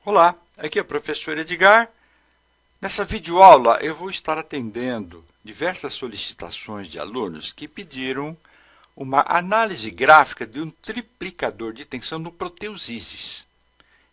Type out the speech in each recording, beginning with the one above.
Olá, aqui é o professor Edgar. Nessa videoaula eu vou estar atendendo diversas solicitações de alunos que pediram uma análise gráfica de um triplicador de tensão no Proteus.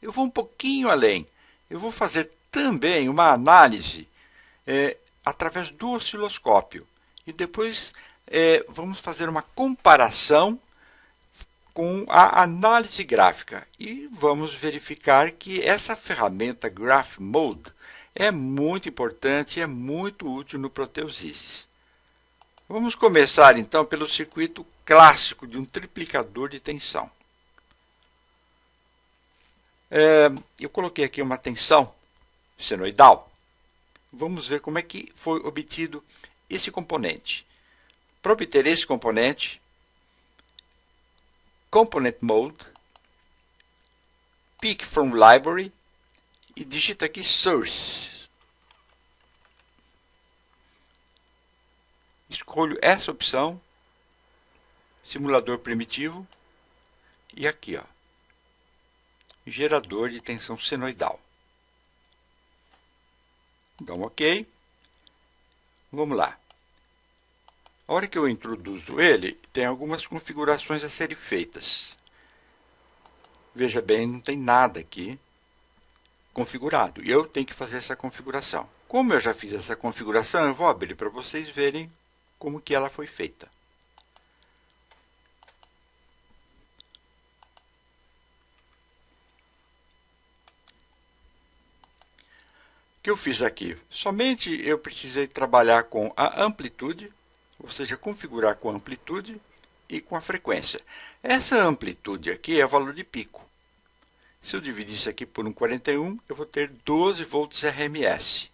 Eu vou um pouquinho além. Eu vou fazer também uma análise através do osciloscópio e depois vamos fazer uma comparação com a análise gráfica e vamos verificar que essa ferramenta Graph Mode é muito importante e é muito útil no Proteus. Vamos começar então pelo circuito clássico de um triplicador de tensão. Eu coloquei aqui uma tensão senoidal. Vamos ver como é que foi obtido esse componente. Para obter esse componente, Component Mode, Pick from Library e digita aqui Source. Escolho essa opção, simulador primitivo, e aqui, ó, gerador de tensão senoidal. Dá um OK. Vamos lá. A hora que eu introduzo ele, tem algumas configurações a serem feitas. Veja bem, não tem nada aqui configurado. E eu tenho que fazer essa configuração. Como eu já fiz essa configuração, eu vou abrir para vocês verem como que ela foi feita. O que eu fiz aqui? Somente eu precisei trabalhar com a amplitude, ou seja, configurar com a amplitude e com a frequência. Essa amplitude aqui é o valor de pico. Se eu dividir isso aqui por 1,41, eu vou ter 12 volts RMS.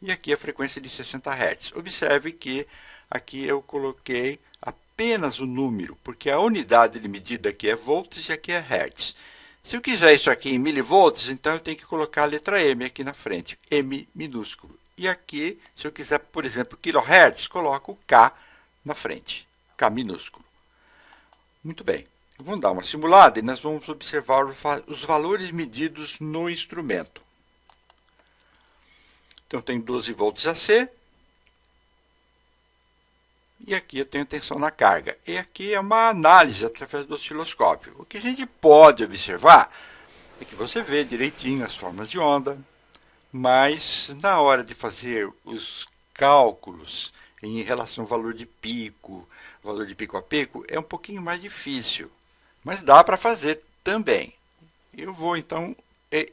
E aqui a frequência de 60 Hz. Observe que aqui eu coloquei apenas o número, porque a unidade de medida aqui é volts e aqui é Hz. Se eu quiser isso aqui em milivolts, então eu tenho que colocar a letra M aqui na frente, M minúsculo. E aqui, se eu quiser, por exemplo, kHz, coloco o K na frente, K minúsculo. Muito bem. Vamos dar uma simulada e nós vamos observar os valores medidos no instrumento. Então, eu tenho 12 volts AC. E aqui eu tenho tensão na carga. E aqui é uma análise através do osciloscópio. O que a gente pode observar é que você vê direitinho as formas de onda, mas na hora de fazer os cálculos em relação ao valor de pico a pico, é um pouquinho mais difícil. Mas dá para fazer também. Eu vou então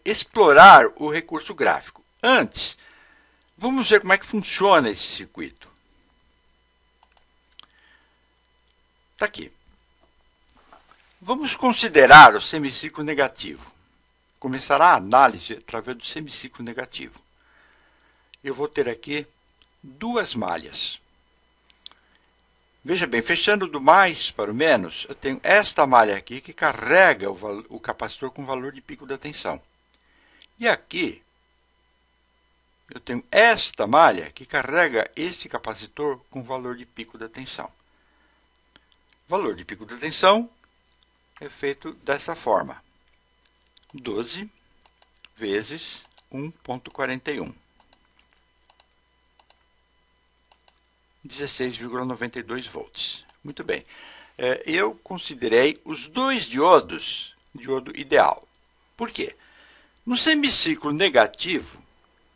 explorar o recurso gráfico. Antes, vamos ver como é que funciona esse circuito. Está aqui. Vamos considerar o semiciclo negativo. Começará a análise através do semiciclo negativo. Eu vou ter aqui duas malhas. Veja bem, fechando do mais para o menos, eu tenho esta malha aqui que carrega o capacitor com o valor de pico da tensão. E aqui, eu tenho esta malha que carrega esse capacitor com o valor de pico da tensão. O valor de pico da tensão é feito dessa forma. 12 vezes 1,41. 16,92 volts. Muito bem. Eu considerei os dois diodo ideal. Por quê? No semiciclo negativo,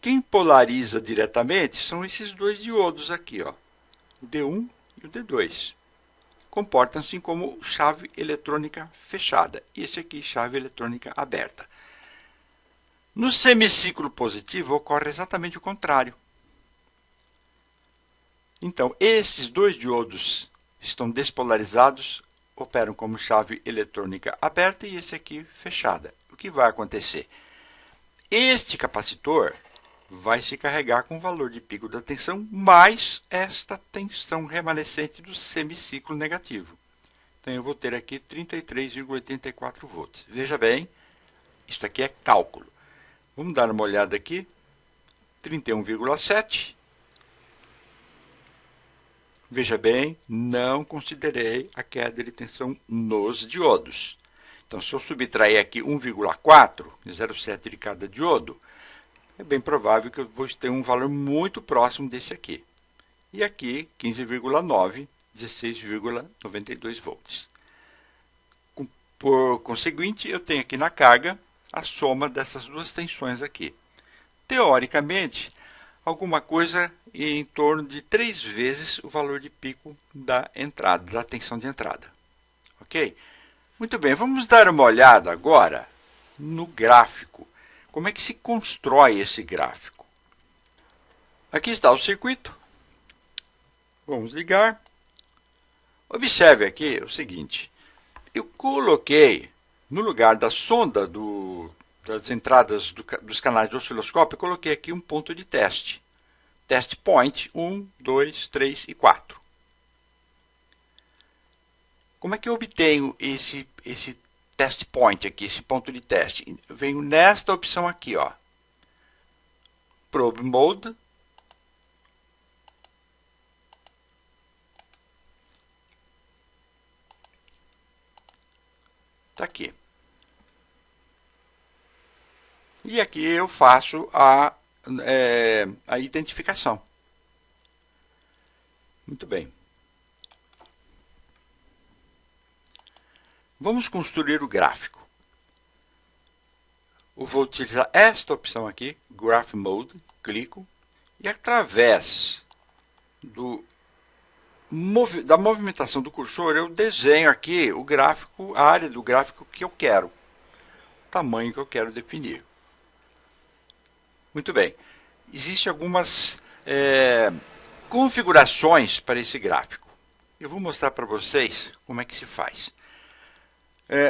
quem polariza diretamente são esses dois diodos aqui, ó, o D1 e o D2. Comportam-se como chave eletrônica fechada. Esse aqui, chave eletrônica aberta. No semiciclo positivo, ocorre exatamente o contrário. Então, esses dois diodos estão despolarizados, operam como chave eletrônica aberta e esse aqui fechada. O que vai acontecer? Este capacitor vai se carregar com o valor de pico da tensão mais esta tensão remanescente do semiciclo negativo. Então, eu vou ter aqui 33,84 volts. Veja bem, isso aqui é cálculo. Vamos dar uma olhada aqui. 31,7. Veja bem, não considerei a queda de tensão nos diodos. Então, se eu subtrair aqui 1,4, 0,7 de cada diodo, é bem provável que eu vou ter um valor muito próximo desse aqui. E aqui, 15,9, 16,92 volts. Por conseguinte, eu tenho aqui na carga a soma dessas duas tensões aqui. Teoricamente, alguma coisa em torno de 3 vezes o valor de pico da entrada, da tensão de entrada. Ok? Muito bem, vamos dar uma olhada agora no gráfico. Como é que se constrói esse gráfico? Aqui está o circuito. Vamos ligar. Observe aqui o seguinte. Eu coloquei, no lugar da sonda das entradas dos canais do osciloscópio, eu coloquei aqui um ponto de teste. Test point 1, 2, 3 e 4. Como é que eu obtenho esse test point aqui, esse ponto de teste? Eu venho nesta opção aqui, ó. Probe Mode. Está aqui. E aqui eu faço a identificação. Muito bem. Vamos construir o gráfico. Eu vou utilizar esta opção aqui, Graph Mode, clico, e através da movimentação do cursor, eu desenho aqui o gráfico, a área do gráfico que eu quero, o tamanho que eu quero definir. Muito bem. Existem algumas configurações para esse gráfico. Eu vou mostrar para vocês como é que se faz.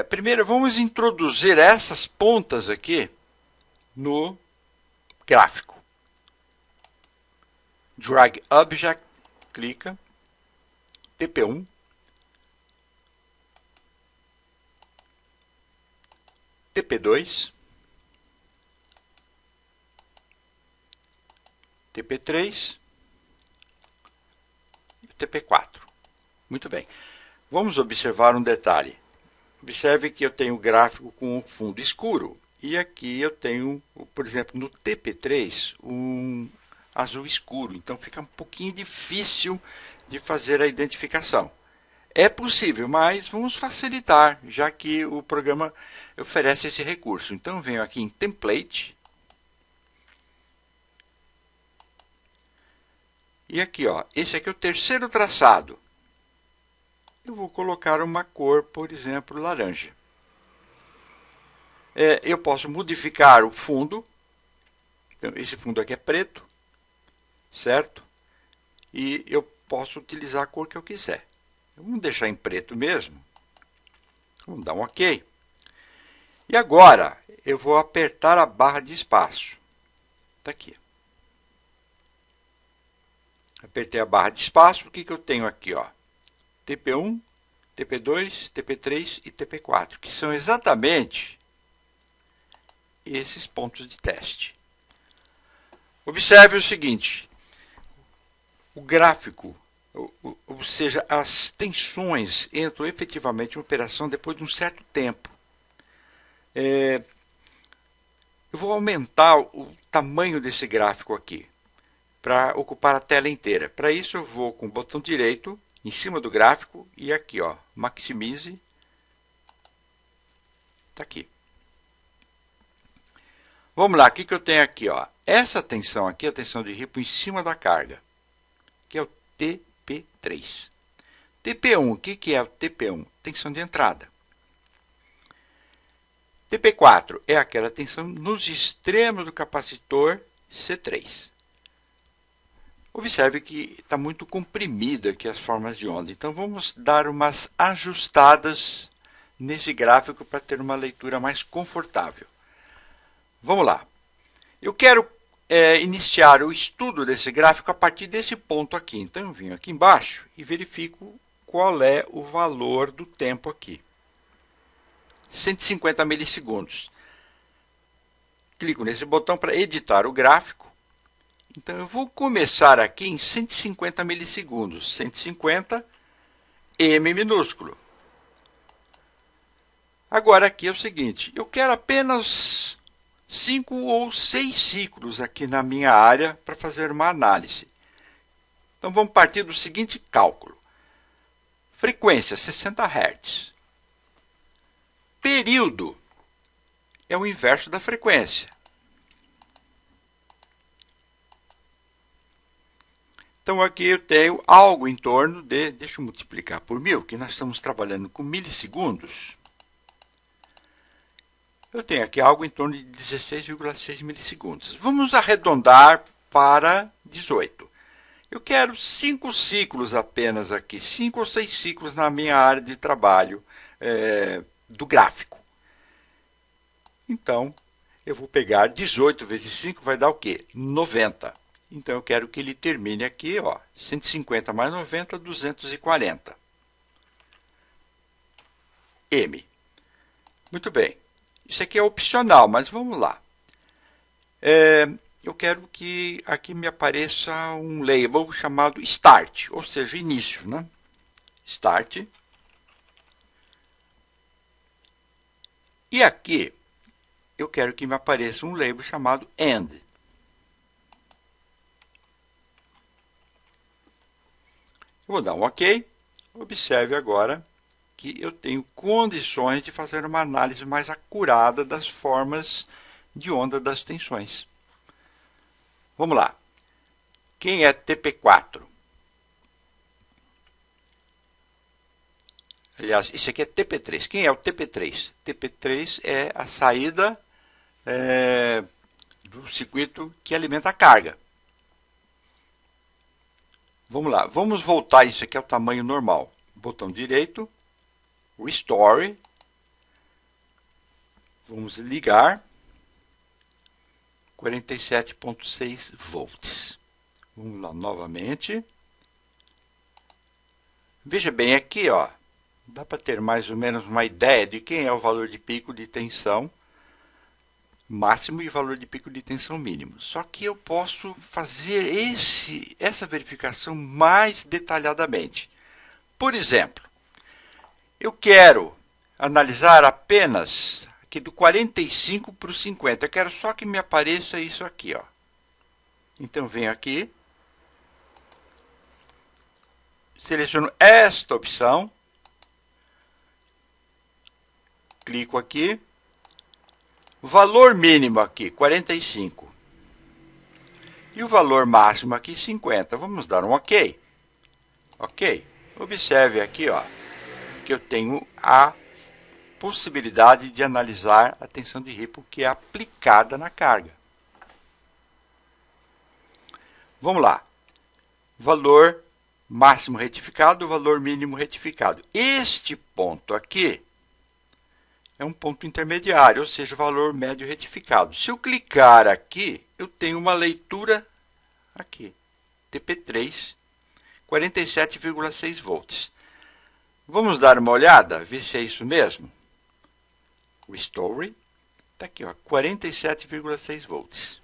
Primeiro, vamos introduzir essas pontas aqui no gráfico. Drag Object, clica, TP1, TP2, TP3 e TP4. Muito bem. Vamos observar um detalhe. Observe que eu tenho o gráfico com um fundo escuro. E aqui eu tenho, por exemplo, no TP3, um azul escuro. Então fica um pouquinho difícil de fazer a identificação. É possível, mas vamos facilitar, já que o programa oferece esse recurso. Então venho aqui em Template. E aqui, ó, esse aqui é o terceiro traçado. Eu vou colocar uma cor, por exemplo, laranja. Eu posso modificar o fundo. Então, esse fundo aqui é preto, certo? E eu posso utilizar a cor que eu quiser. Vamos deixar em preto mesmo. Vamos dar um OK. E agora, eu vou apertar a barra de espaço. Está aqui. Apertei a barra de espaço. O que eu tenho aqui? Ó? TP1, TP2, TP3 e TP4, que são exatamente esses pontos de teste. Observe o seguinte, o gráfico, ou seja, as tensões entram efetivamente em operação depois de um certo tempo. Eu vou aumentar o tamanho desse gráfico aqui, para ocupar a tela inteira. Para isso eu vou com o botão direito, em cima do gráfico, e aqui, ó, maximize. Está aqui. Vamos lá, o que eu tenho aqui? Ó? Essa tensão aqui é a tensão de Ripple em cima da carga, que é o TP3. TP1, o que é o TP1? Tensão de entrada. TP4 é aquela tensão nos extremos do capacitor C3. Observe que está muito comprimida aqui as formas de onda. Então, vamos dar umas ajustadas nesse gráfico para ter uma leitura mais confortável. Vamos lá. Eu quero iniciar o estudo desse gráfico a partir desse ponto aqui. Então, eu venho aqui embaixo e verifico qual é o valor do tempo aqui. 150 milissegundos. Clico nesse botão para editar o gráfico. Então, eu vou começar aqui em 150 milissegundos. 150, M minúsculo. Agora aqui é o seguinte, eu quero apenas 5 ou 6 ciclos aqui na minha área para fazer uma análise. Então vamos partir do seguinte cálculo. Frequência 60 Hz. Período é o inverso da frequência. Então aqui eu tenho algo em torno de, deixa eu multiplicar por 1000, que nós estamos trabalhando com milissegundos. Eu tenho aqui algo em torno de 16,6 milissegundos. Vamos arredondar para 18. Eu quero 5 ciclos apenas aqui, 5 ou 6 ciclos na minha área de trabalho do gráfico. Então, eu vou pegar 18 vezes 5, vai dar o quê? 90. Então, eu quero que ele termine aqui, ó, 150 mais 90, 240. M. Muito bem. Isso aqui é opcional, mas vamos lá. Eu quero que aqui me apareça um label chamado Start, ou seja, início, né? Start. E aqui, eu quero que me apareça um label chamado End. Eu vou dar um OK. Observe agora que eu tenho condições de fazer uma análise mais acurada das formas de onda das tensões. Vamos lá. Quem é TP4? Aliás, isso aqui é TP3. Quem é o TP3? TP3 é a saída do circuito que alimenta a carga. Vamos lá. Vamos voltar isso aqui ao tamanho normal. Botão direito. Restore. Vamos ligar. 47,6 volts. Vamos lá novamente. Veja bem aqui, ó, dá para ter mais ou menos uma ideia de quem é o valor de pico de tensão máximo e valor de pico de tensão mínimo. Só que eu posso fazer essa verificação mais detalhadamente. Por exemplo, eu quero analisar apenas aqui do 45 para o 50. Eu quero só que me apareça isso aqui, ó. Então, venho aqui, seleciono esta opção, clico aqui, valor mínimo aqui, 45. E o valor máximo aqui, 50. Vamos dar um OK. OK. Observe aqui, ó, que eu tenho a possibilidade de analisar a tensão de Ripple que é aplicada na carga. Vamos lá. Valor máximo retificado, valor mínimo retificado. Este ponto aqui é um ponto intermediário, ou seja, valor médio retificado. Se eu clicar aqui, eu tenho uma leitura aqui, TP3, 47,6 volts. Vamos dar uma olhada, ver se é isso mesmo. Restore, está aqui, 47,6 volts.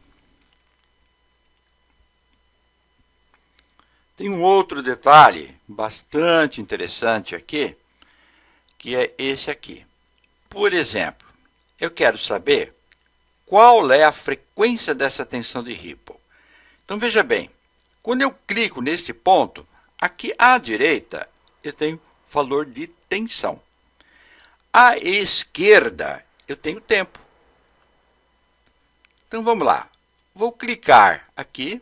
Tem um outro detalhe bastante interessante aqui, que é esse aqui. Por exemplo, eu quero saber qual é a frequência dessa tensão de Ripple. Então, veja bem, quando eu clico neste ponto, aqui à direita, eu tenho valor de tensão. À esquerda, eu tenho tempo. Então, vamos lá. Vou clicar aqui.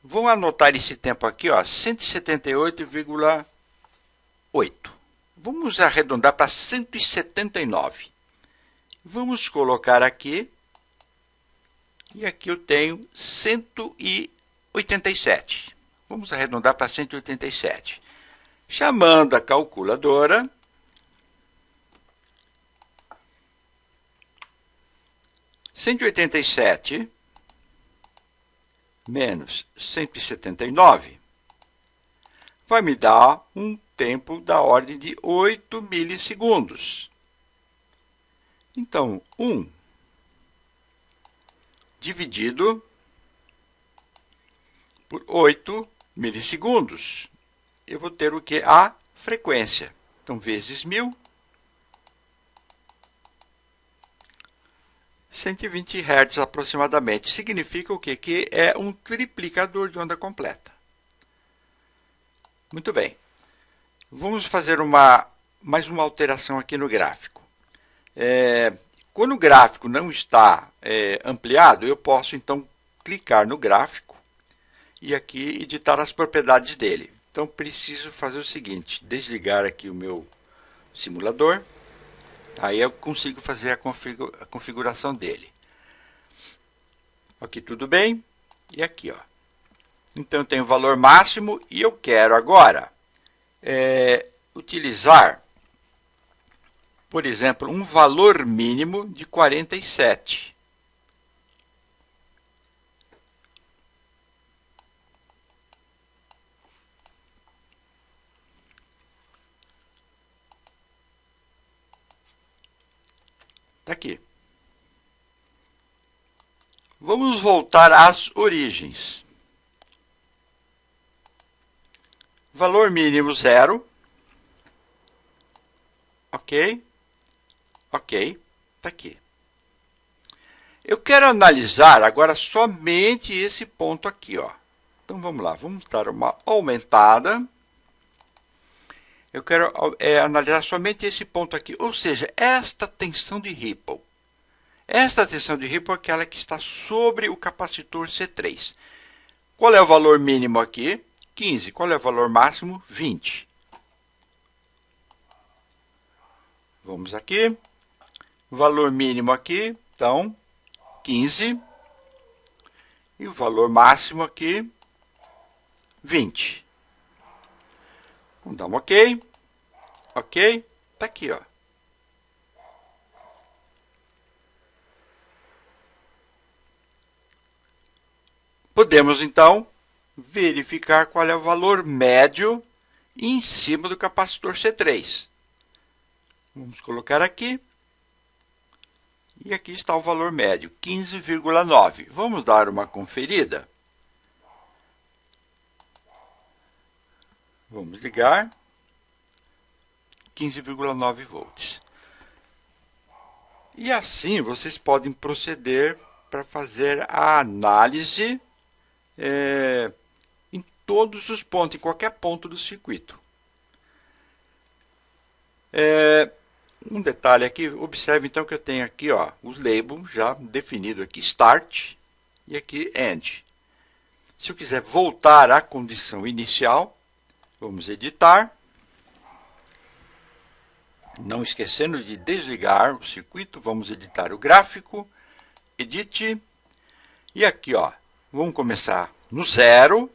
Vou anotar esse tempo aqui, 178,8. Vamos arredondar para 179. Vamos colocar aqui. E aqui eu tenho 187. Vamos arredondar para 187. Chamando a calculadora, (187) menos 179 vai me dar um tempo da ordem de 8 milissegundos. Então, 1 dividido por 8 milissegundos. Eu vou ter o que? A frequência. Então, vezes 1000, 120 Hz aproximadamente. Significa o quê? Que é um triplicador de onda completa. Muito bem. Vamos fazer mais uma alteração aqui no gráfico. Quando o gráfico não está ampliado, eu posso então clicar no gráfico e aqui editar as propriedades dele. Então, preciso fazer o seguinte, desligar aqui o meu simulador, aí eu consigo fazer a configuração dele. Aqui tudo bem, e aqui, ó. Então, eu tenho o valor máximo e eu quero agora utilizar, por exemplo, um valor mínimo de 47. Está aqui. Vamos voltar às origens. Valor mínimo 0. Ok. Ok. Está aqui. Eu quero analisar agora somente esse ponto aqui, ó. Então, vamos lá. Vamos dar uma aumentada. Eu quero analisar somente esse ponto aqui, ou seja, esta tensão de Ripple. Esta tensão de Ripple é aquela que está sobre o capacitor C3. Qual é o valor mínimo aqui? 15. Qual é o valor máximo? 20. Vamos aqui. Valor mínimo aqui, então, 15. E o valor máximo aqui, 20. Vamos dar um OK. OK. Está aqui, ó. Podemos, então, verificar qual é o valor médio em cima do capacitor C3. Vamos colocar aqui. E aqui está o valor médio, 15,9. Vamos dar uma conferida. Vamos ligar. 15,9 volts. E assim vocês podem proceder para fazer a análise em todos os pontos, em qualquer ponto do circuito. Um detalhe aqui, observe então que eu tenho aqui os labels já definido aqui, Start e aqui End. Se eu quiser voltar à condição inicial, vamos editar. Não esquecendo de desligar o circuito, vamos editar o gráfico, Edit. E aqui, vamos começar no 0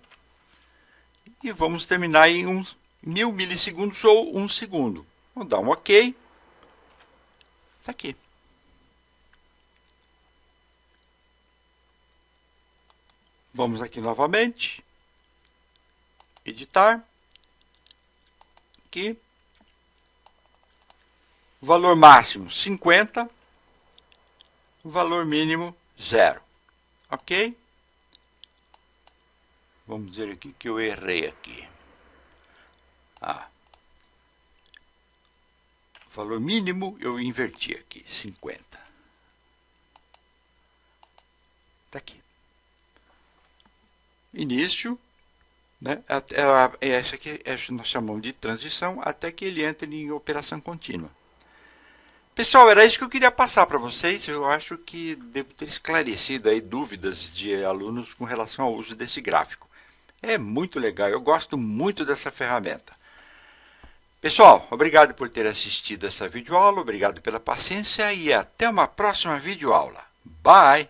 e vamos terminar em 1000 milissegundos ou 1 segundo. Vamos dar um OK. Está aqui. Vamos aqui novamente. Editar. Aqui. Valor máximo 50. Valor mínimo 0. Ok? Vamos dizer aqui que eu errei aqui. Valor mínimo eu inverti aqui, 50. Está aqui. Início, né? Essa aqui nós chamamos de transição até que ele entre em operação contínua. Pessoal, era isso que eu queria passar para vocês. Eu acho que devo ter esclarecido aí dúvidas de alunos com relação ao uso desse gráfico. É muito legal, eu gosto muito dessa ferramenta. Pessoal, obrigado por ter assistido essa videoaula, obrigado pela paciência e até uma próxima videoaula. Bye!